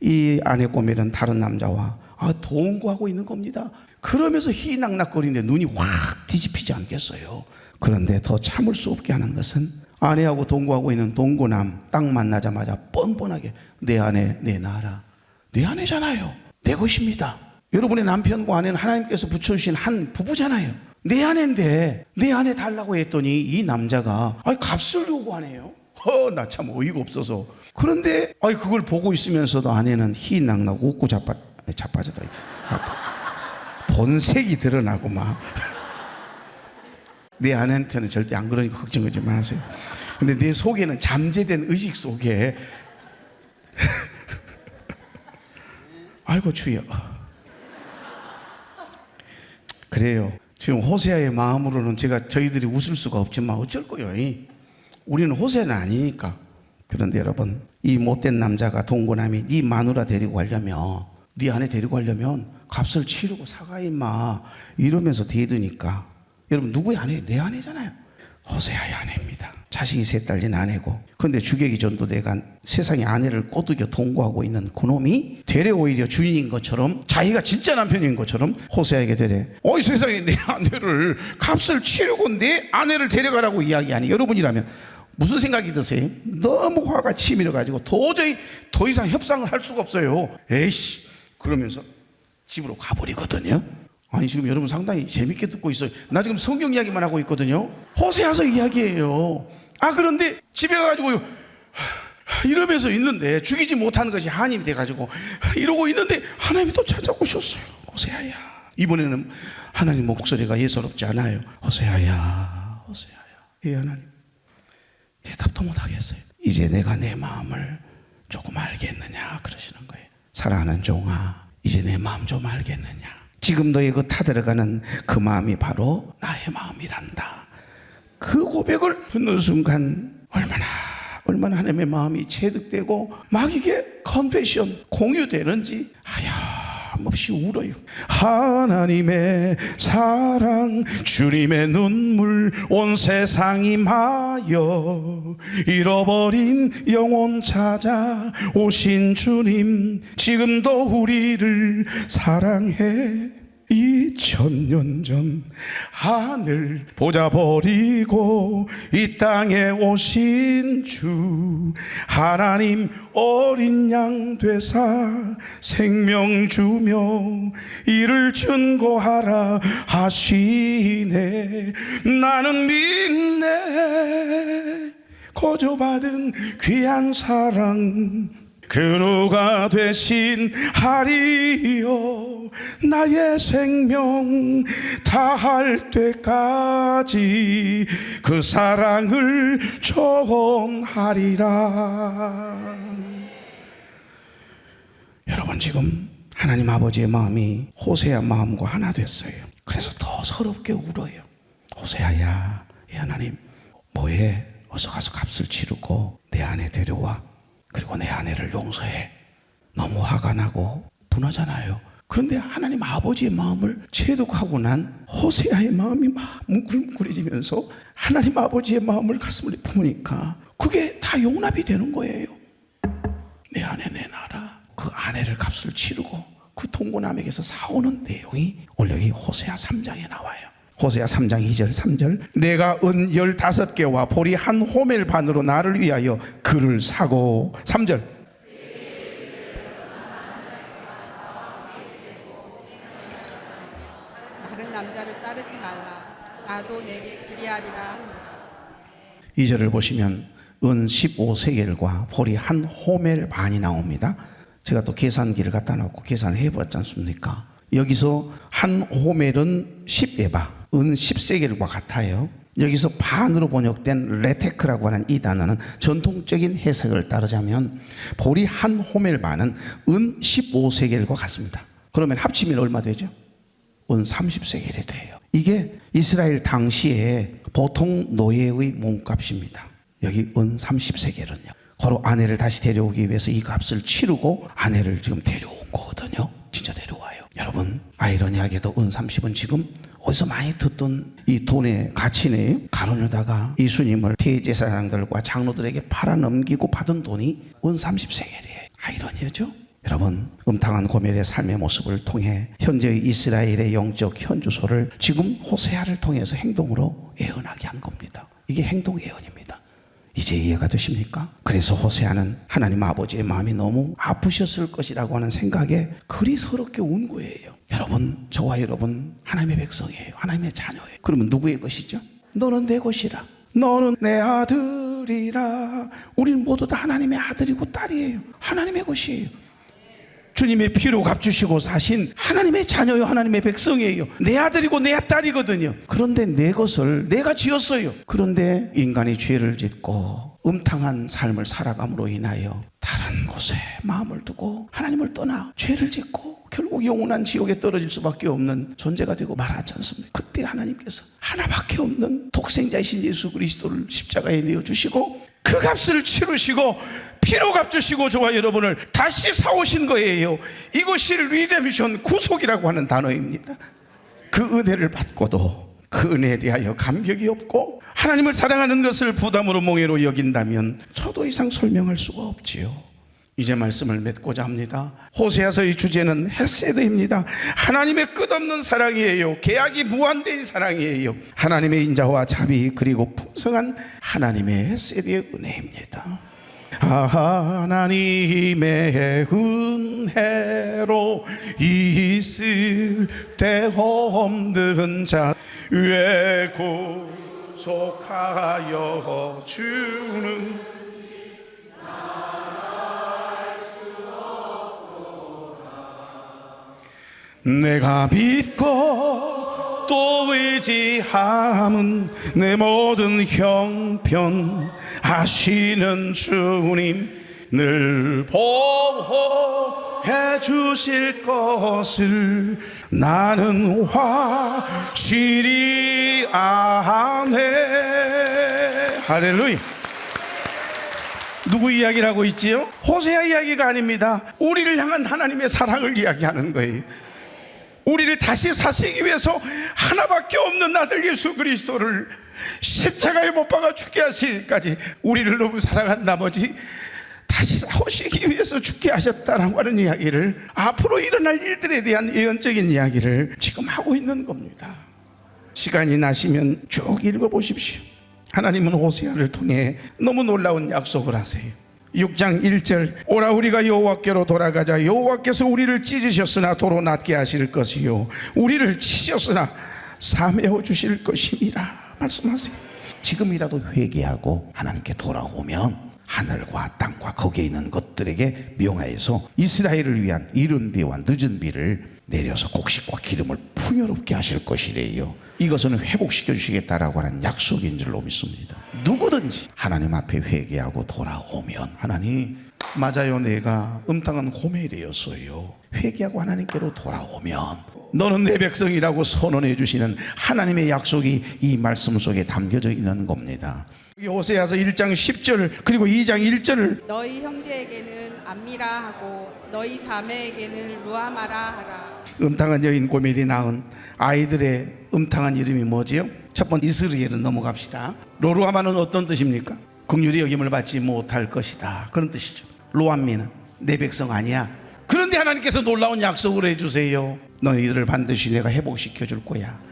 이 아내 고멜은 다른 남자와 동거하고 있는 겁니다. 그러면서 희낙낙거리는데 눈이 확 뒤집히지 않겠어요. 그런데 더 참을 수 없게 하는 것은 아내하고 동거하고 있는 동거남 딱 만나자마자 뻔뻔하게 내 아내 내놔라. 내 아내잖아요. 내 것입니다. 여러분의 남편과 아내는 하나님께서 붙여주신 한 부부잖아요. 내 아내인데 내 아내 달라고 했더니 이 남자가 값을 요구하네요. 나 참 어이가 없어서. 그런데 그걸 보고 있으면서도 아내는 희낙낙 웃고 자빠졌다. 본색이 드러나고 막. 내 아내한테는 절대 안 그러니까 걱정하지 마세요. 근데 내 속에는 잠재된 의식 속에 아이고 주여. 그래요. 지금 호세아의 마음으로는 저희들이 웃을 수가 없지만 어쩔 거요. 우리는 호세아는 아니니까. 그런데 여러분, 이 못된 남자가 동거남이 네 마누라 데리고 가려면, 네 아내 데리고 가려면 값을 치르고 사가 임마 이러면서 대드니까, 여러분 누구의 아내예요? 내 아내잖아요. 호세아의 아내입니다. 자식이 셋 딸린 아내고, 근데 주객이 전도돼간 세상에 아내를 꼬드겨 동거하고 있는 그놈이 되레 오히려 주인인 것처럼, 자기가 진짜 남편인 것처럼 호세아에게 되레 세상에 내 아내를 값을 치르고 내 아내를 데려가라고 이야기하니, 여러분이라면 무슨 생각이 드세요? 너무 화가 치밀어가지고 도저히 더 이상 협상을 할 수가 없어요. 에이씨 그러면서 집으로 가버리거든요. 아니 지금 여러분 상당히 재밌게 듣고 있어요. 나 지금 성경 이야기만 하고 있거든요. 호세아서 이야기예요. 그런데 집에 가가지고 이러면서 있는데 죽이지 못하는 것이 한임이 돼가지고 이러고 있는데 하나님이 또 찾아오셨어요. 호세아야. 이번에는 하나님 목소리가 예사롭지 않아요. 호세아야 호세아야. 예 하나님. 대답도 못하겠어요. 이제 내가 내 마음을 조금 알겠느냐 그러시는 거예요. 사랑하는 종아 이제 내 마음 좀 알겠느냐. 지금 너의 그 타들어가는 그 마음이 바로 나의 마음이란다. 그 고백을 듣는 순간 얼마나 하나님의 마음이 체득되고 막 이게 컨페션 공유되는지 하염없이 울어요. 하나님의 사랑 주님의 눈물 온 세상이 마여 잃어버린 영혼 찾아 오신 주님 지금도 우리를 사랑해. 2000년 전 하늘 보자 버리고 이 땅에 오신 주 하나님 어린 양 되사 생명 주며 이를 증거하라 하시네. 나는 믿네 거저받은 귀한 사랑 그 누가 되신 하리요 나의 생명 다할 때까지 그 사랑을 전하리라. 여러분 지금 하나님 아버지의 마음이 호세아 마음과 하나 됐어요. 그래서 더 서럽게 울어요. 호세아야 하나님 뭐해 어서 가서 값을 치르고 내 아내 데려와. 그리고 내 아내를 용서해. 너무 화가 나고 분하잖아요. 그런데 하나님 아버지의 마음을 체득하고 난 호세아의 마음이 막 뭉클뭉클해지면서 하나님 아버지의 마음을 가슴을 품으니까 그게 다 용납이 되는 거예요. 내 아내 내놔라. 그 아내를 값을 치르고 그 동고남에게서 사오는 내용이 오늘 여기 호세아 3장에 나와요. 호세아 3장 2절 3절 내가 은 15개와 보리 한 호멜 반으로 나를 위하여 그를 사고 3절 다른 남자를 따르지 말라. 나도 내게 그리하리라. 2절을 보시면 은 15세겔과 보리 한 호멜 반이 나옵니다. 제가 또 계산기를 갖다 놓고 계산을 해봤지 않습니까? 여기서 한 호멜은 10에바 은 10세겔과 같아요. 여기서 반으로 번역된 레테크라고 하는 이 단어는 전통적인 해석을 따르자면 보리 한 호멜 반은 은 15세겔과 같습니다. 그러면 합치면 얼마 되죠? 은 30세겔이 돼요. 이게 이스라엘 당시에 보통 노예의 몸값입니다. 여기 은 30세겔은요. 바로 아내를 다시 데려오기 위해서 이 값을 치르고 아내를 지금 데려온 거거든요. 진짜 데려와요. 여러분 아이러니하게도 은 30은 지금 어디서 많이 듣던 이 돈의 가치네요. 가론유다가 예수님을 대제사장들과 장로들에게 팔아넘기고 받은 돈이 은 30세겔이에요. 아이러니하죠? 여러분 음탕한 고멜의 삶의 모습을 통해 현재의 이스라엘의 영적 현주소를 지금 호세아를 통해서 행동으로 예언하게 한 겁니다. 이게 행동 예언입니다. 이제 이해가 되십니까? 그래서 호세아는 하나님 아버지의 마음이 너무 아프셨을 것이라고 하는 생각에 그리 서럽게 운 거예요. 여러분 저와 여러분 하나님의 백성이에요. 하나님의 자녀예요. 그러면 누구의 것이죠? 너는 내 것이라. 너는 내 아들이라. 우리는 모두 다 하나님의 아들이고 딸이에요. 하나님의 것이에요. 주님의 피로 값주시고 사신 하나님의 자녀요 하나님의 백성이에요. 내 아들이고 내 딸이거든요. 그런데 내 것을 내가 지었어요. 그런데 인간이 죄를 짓고 음탕한 삶을 살아감으로 인하여 다른 곳에 마음을 두고 하나님을 떠나 죄를 짓고 결국 영원한 지옥에 떨어질 수밖에 없는 존재가 되고 말하지 않습니까? 그때 하나님께서 하나밖에 없는 독생자이신 예수 그리스도를 십자가에 내어주시고 그 값을 치르시고 피로 값주시고 저와 여러분을 다시 사오신 거예요. 이것이 리데미션 구속이라고 하는 단어입니다. 그 은혜를 받고도 그 은혜에 대하여 감격이 없고 하나님을 사랑하는 것을 부담으로 몽해로 여긴다면 저도 이상 설명할 수가 없지요. 이제 말씀을 맺고자 합니다. 호세아서의 주제는 헤세드입니다. 하나님의 끝없는 사랑이에요. 계약이 무한된 사랑이에요. 하나님의 인자와 자비 그리고 풍성한 하나님의 헤세드의 은혜입니다. 하나님의 은혜로 있을 데 없는 자 왜 구속하여 주는 내가 믿고 또 의지함은 내 모든 형편 아시는 주님 늘 보호해 주실 것을 나는 확실히 아네. 할렐루야. 누구 이야기를 하고 있지요? 호세아 이야기가 아닙니다. 우리를 향한 하나님의 사랑을 이야기하는 거예요. 우리를 다시 사시기 위해서 하나밖에 없는 아들 예수 그리스도를 십자가에 못 박아 죽게 하시기까지 우리를 너무 사랑한 나머지 다시 싸우시기 위해서 죽게 하셨다라고 하는 이야기를, 앞으로 일어날 일들에 대한 예언적인 이야기를 지금 하고 있는 겁니다. 시간이 나시면 쭉 읽어보십시오. 하나님은 호세아를 통해 너무 놀라운 약속을 하세요. 6장 1절 오라 우리가 여호와께로 돌아가자. 여호와께서 우리를 찢으셨으나 도로 낫게 하실 것이요 우리를 치셨으나 사매어 주실 것이니라 말씀하세요. 지금이라도 회개하고 하나님께 돌아오면 하늘과 땅과 거기에 있는 것들에게 명하여서 이스라엘을 위한 이른 비와 늦은 비를 내려서 곡식과 기름을 풍요롭게 하실 것이래요. 이것은 회복시켜 주시겠다라고 하는 약속인 줄로 믿습니다. 누구든지 하나님 앞에 회개하고 돌아오면, 하나님 맞아요, 내가 음탕한 고멜이었어요. 회개하고 하나님께로 돌아오면 너는 내 백성이라고 선언해 주시는 하나님의 약속이 이 말씀 속에 담겨져 있는 겁니다. 호세아서 1장 10절 그리고 2장 1절을 너희 형제에게는 암미라 하고 너희 자매에게는 루아마라 하라. 음탕한 여인 고멜이 낳은 아이들의 음탕한 이름이 뭐지요? 첫 번째 이스라엘은 넘어갑시다. 로루아마는 어떤 뜻입니까? 긍휼히 여김을 받지 못할 것이다, 그런 뜻이죠. 로암미는 내 백성 아니야. 그런데 하나님께서 놀라운 약속을 해주세요. 너희들을 반드시 내가 회복시켜 줄 거야.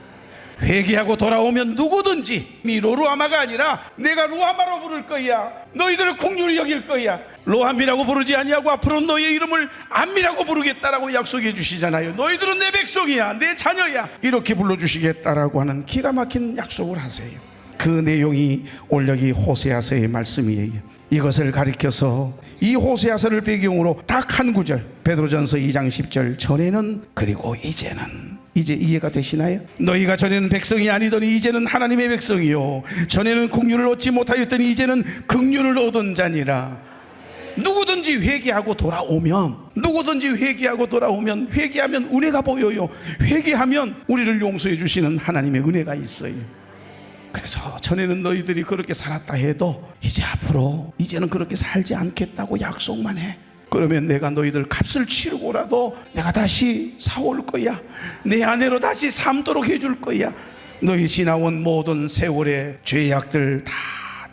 회개하고 돌아오면 누구든지, 이 로루아마가 아니라 내가 루아마로 부를 거야. 너희들을 긍휼히 여길 거야. 로암이라고 부르지 아니하고 앞으로 너희의 이름을 암미라고 부르겠다라고 약속해 주시잖아요. 너희들은 내 백성이야, 내 자녀야, 이렇게 불러주시겠다라고 하는 기가 막힌 약속을 하세요. 그 내용이 오늘 여기 호세아서의 말씀이에요. 이것을 가리켜서 이 호세아서를 배경으로 딱 한 구절, 베드로전서 2장 10절 전에는 그리고 이제는, 이제 이해가 되시나요? 너희가 전에는 백성이 아니더니 이제는 하나님의 백성이요 전에는 긍휼을 얻지 못하였더니 이제는 긍휼을 얻은 자니라. 누구든지 회개하고 돌아오면, 누구든지 회개하고 돌아오면, 회개하면 은혜가 보여요. 회개하면 우리를 용서해 주시는 하나님의 은혜가 있어요. 그래서 전에는 너희들이 그렇게 살았다 해도 이제 앞으로 이제는 그렇게 살지 않겠다고 약속만 해. 그러면 내가 너희들 값을 치르고라도 내가 다시 사올 거야. 내 아내로 다시 삼도록 해줄 거야. 너희 지나온 모든 세월의 죄악들 다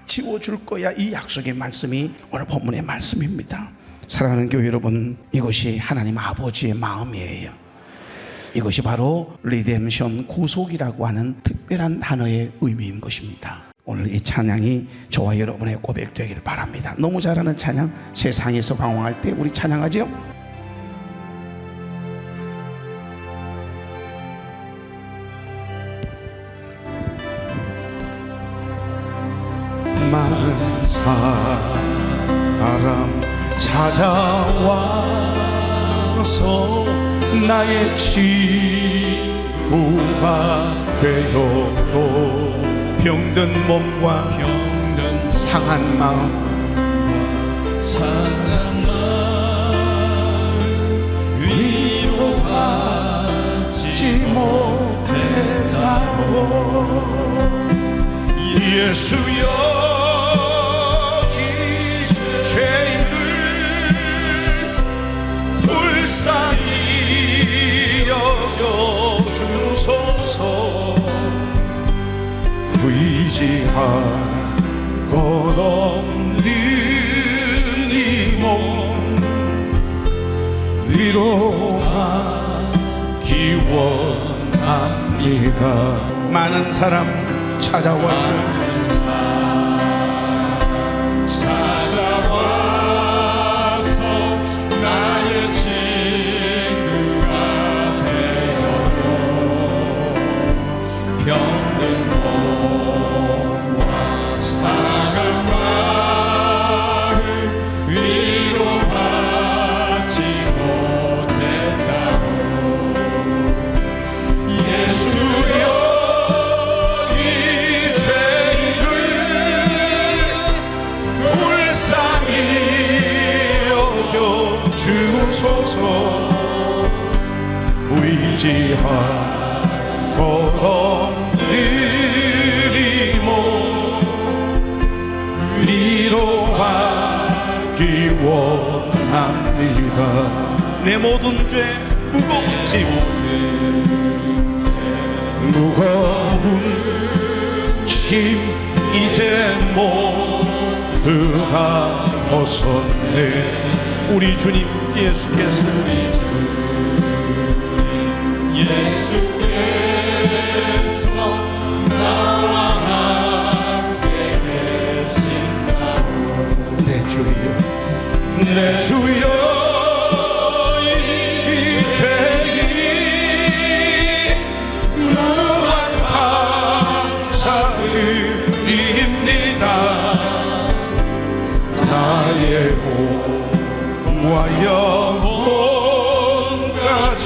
지워줄 거야. 이 약속의 말씀이 오늘 본문의 말씀입니다. 사랑하는 교회 여러분, 이것이 하나님 아버지의 마음이에요. 이것이 바로 리뎀션, 구속이라고 하는 특별한 단어의 의미인 것입니다. 오늘 이 찬양이 저와 여러분의 고백 되기를 바랍니다. 너무 잘하는 찬양, 세상에서 방황할 때 우리 찬양하죠. 많은 사람 찾아와서 나의 치유가 되어도 병든 몸과 상한 마음 위로받지 못했다고. 예수 여기 죄를 불쌍히 여겨주소서. 의지할 것 없는 이 몸 위로하기 원합니다. 많은 사람 찾아와서 나의 친구가 되어도 병든 몸과 상한 마음 위로받지 못했다고 예수여 이 죄를 불쌍히 여겨 주소서. 의지하고 덤비리모 위로하기 원합니다. 내 모든 죄 무거운 짐 무거운 짐 이제 모두 다 벗었네. 우리 주님 예수께서 나와 함께 계신다고 내 주여 내 주여 이 죄인이 무한 감사드립니다. 나의 몸과 영혼까지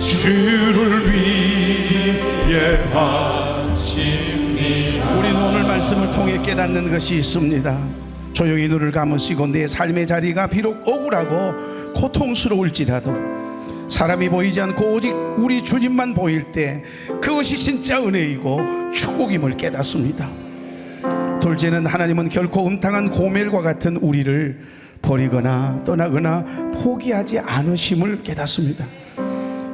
주를 위해 바칩니다. 우리는 오늘 말씀을 통해 깨닫는 것이 있습니다. 조용히 눈을 감으시고 내 삶의 자리가 비록 억울하고 고통스러울지라도 사람이 보이지 않고 오직 우리 주님만 보일 때 그것이 진짜 은혜이고 축복임을 깨닫습니다. 둘째는 하나님은 결코 음탕한 고멜과 같은 우리를 버리거나 떠나거나 포기하지 않으심을 깨닫습니다.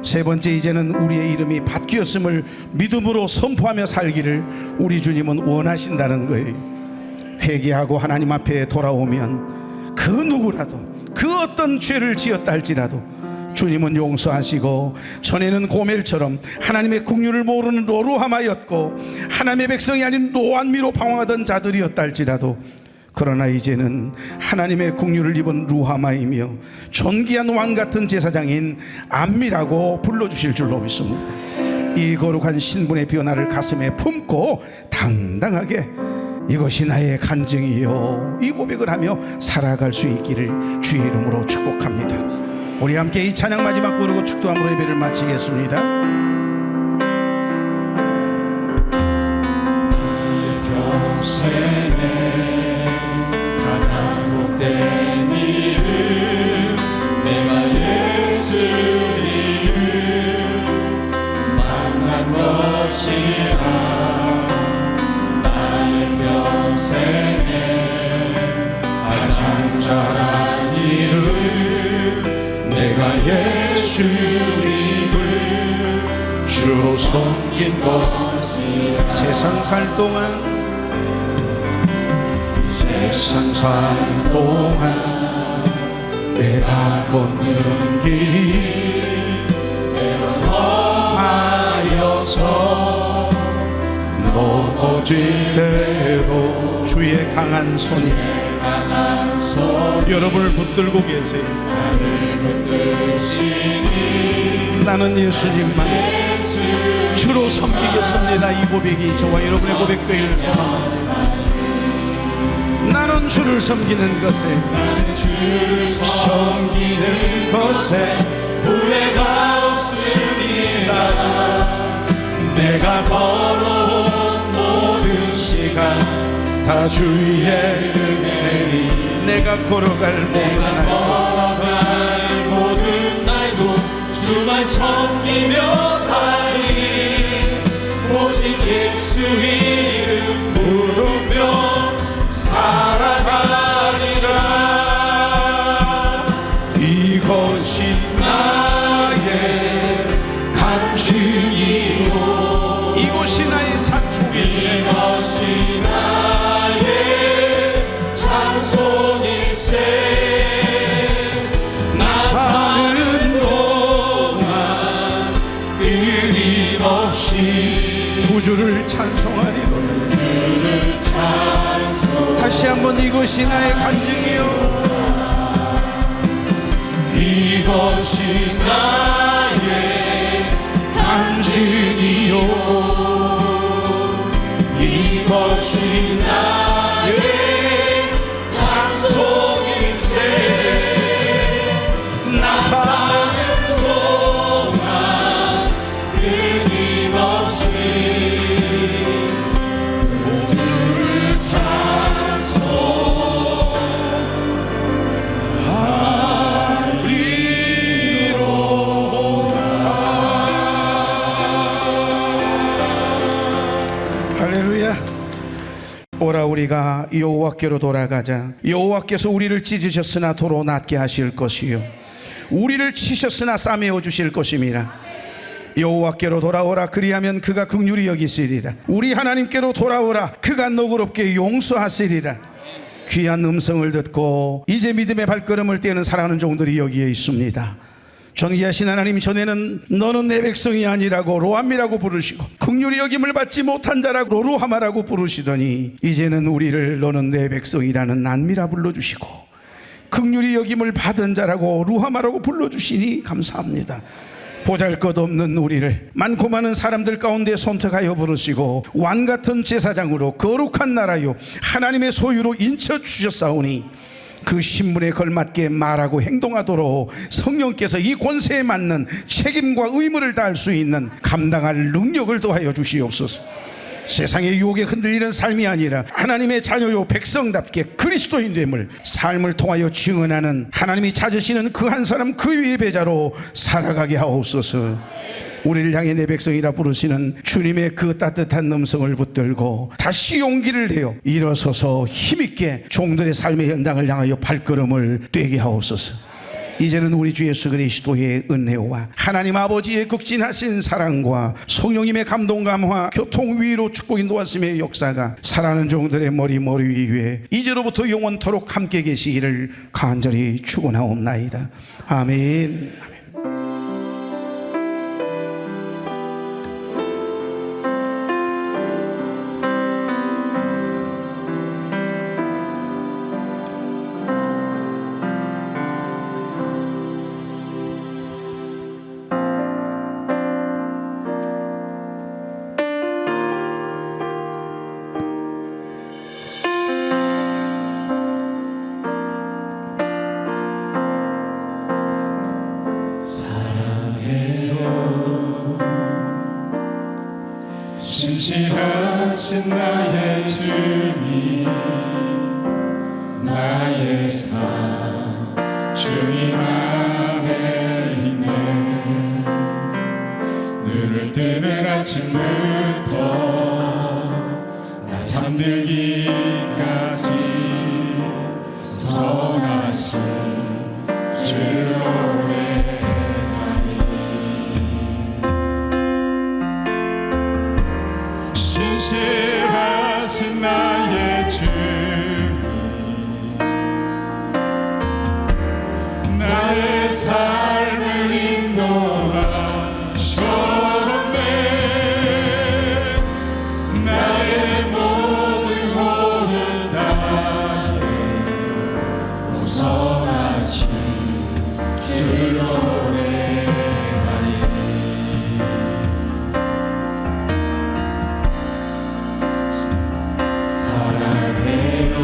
세 번째, 이제는 우리의 이름이 바뀌었음을 믿음으로 선포하며 살기를 우리 주님은 원하신다는 거예요. 회개하고 하나님 앞에 돌아오면 그 누구라도 그 어떤 죄를 지었다 할지라도 주님은 용서하시고, 전에는 고멜처럼 하나님의 긍휼을 모르는 로루하마였고 하나님의 백성이 아닌 노안미로 방황하던 자들이었다 할지라도, 그러나 이제는 하나님의 긍휼을 입은 루하마이며 존귀한 왕 같은 제사장인 암미라고 불러주실 줄로 믿습니다. 이 거룩한 신분의 변화를 가슴에 품고 당당하게 이것이 나의 간증이요, 이 고백을 하며 살아갈 수 있기를 주의 이름으로 축복합니다. 우리 함께 이 찬양 마지막 부르고 축도함으로 예배를 마치겠습니다. 평생에 가장 복된 일은 내가 예수님을 만난 것이라. 나의 평생에 가장 잘한 일은 내가 예수님을 주로 섬긴 것이라. 세상 살 동안 내가 걷는 길이 험하여서 넘어질 때도 주의 강한 손이 여러분을 붙들고 계세요. 나는 예수님만 주로 섬기겠습니다. 이 고백이 저와 여러분의 고백되기를 소망합니다. 나는 주를 섬기는 것에, 섬기는 것에 후회가 없습니다. 내가 걸어온 모든 시간 다 주의 은혜니, 내가 걸어갈 모든 날도 주만 섬기며 살리니, 오직 예수 이름 부르며 살아가리라. 이것이 나의 간증이요, 이것이 나의 찬송일세, 이것이 나의 찬송일세. 다시 한번 이것이 나의 간증이요 이것이 나의 간증이요 이것이 나의 찬송일세 나 사는 동안 끊임없이 주를 할렐루야. 오라 우리가 여호와께로 돌아가자. 여호와께서 우리를 찢으셨으나 도로 낫게 하실 것이요 우리를 치셨으나 싸매어 주실 것임이라. 여호와께로 돌아오라 그리하면 그가 긍휼히 여기시리라. 우리 하나님께로 돌아오라 그가 너그럽게 용서하시리라. 귀한 음성을 듣고 이제 믿음의 발걸음을 떼는 사랑하는 종들이 여기에 있습니다. 존귀하신 하나님, 전에는 너는 내 백성이 아니라고 로암이라고 부르시고 긍휼히 여김을 받지 못한 자라고 로루하마라고 부르시더니 이제는 우리를 너는 내 백성이라는 난미라 불러주시고 긍휼히 여김을 받은 자라고 루하마라고 불러주시니 감사합니다. 보잘것없는 우리를 많고 많은 사람들 가운데 선택하여 부르시고 왕같은 제사장으로 거룩한 나라요 하나님의 소유로 인쳐주셨사오니 그 신분에 걸맞게 말하고 행동하도록 성령께서 이 권세에 맞는 책임과 의무를 다할 수 있는 감당할 능력을 더하여 주시옵소서. 세상의 유혹에 흔들리는 삶이 아니라 하나님의 자녀요 백성답게 그리스도인됨을 삶을 통하여 증언하는 하나님이 찾으시는 그 한 사람 그 예배자로 살아가게 하옵소서. 우리를 향해 내 백성이라 부르시는 주님의 그 따뜻한 음성을 붙들고 다시 용기를 내어 일어서서 힘있게 종들의 삶의 현장을 향하여 발걸음을 떼게 하옵소서. 이제는 우리 주 예수 그리스도의 은혜와 하나님 아버지의 극진하신 사랑과 성령님의 감동 감화 교통 위로 축복 인도하심의 역사가 사랑하는 종들의 머리 위에 이제로부터 영원토록 함께 계시기를 간절히 축원하옵나이다. 아멘. 신실하신 나의 주님 나의 삶 주님 안에 있네. 눈을 뜨는 아침부터 나 잠들기까지 선하신 주를 노래하니 신실하신 나의 주님 나의 삶을 인도하셨네. 나의 모든 고를 따르 우선하신 주를 노래하니 사랑해요.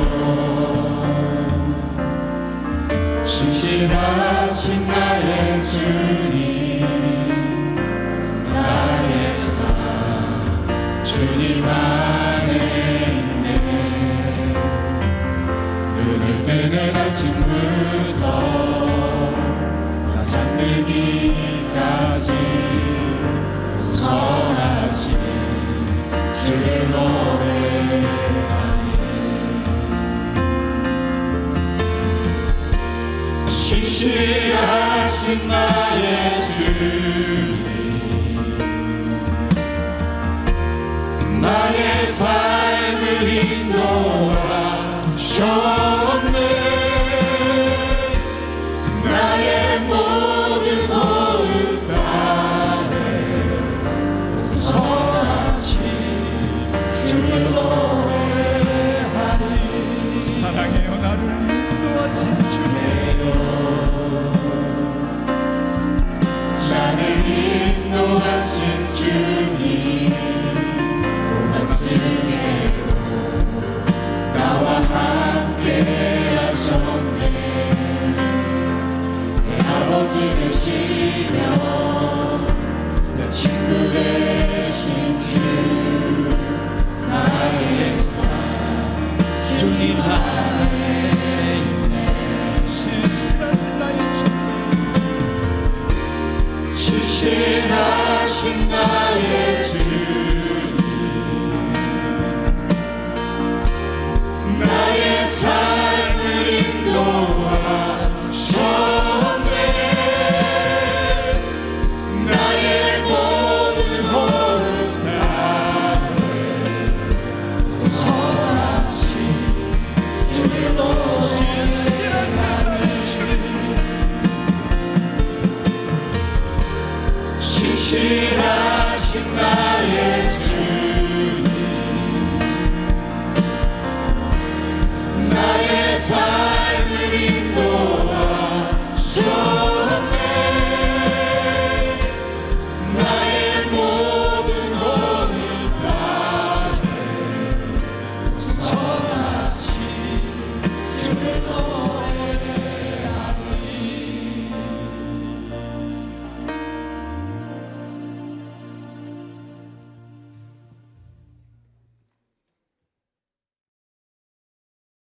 신실하신 나의 주님 나의 삶 주님 안에 있네. 눈을 뜨는 아침부터 나 잠들기까지 선하신 주를 노래하니 신실하신 나의 주님 나의 삶을 인도하셨네. 나의 모든 고을 따르 선하신 주를 노래하니 사랑해요 나를 인도하신 주님 나를 인도하신 주님 고맙으네요 나와 함께 하셨네 내 아버지 되시며 내 친구 되신 주 나의 역사 주님 안에 있네 신실하신 나의 주 신실하신 나의 주님 나의 삶을 인도하셨네 나의 모든 호흡 가운데 선하신 주님 신실하신 나의 주님 나의 삶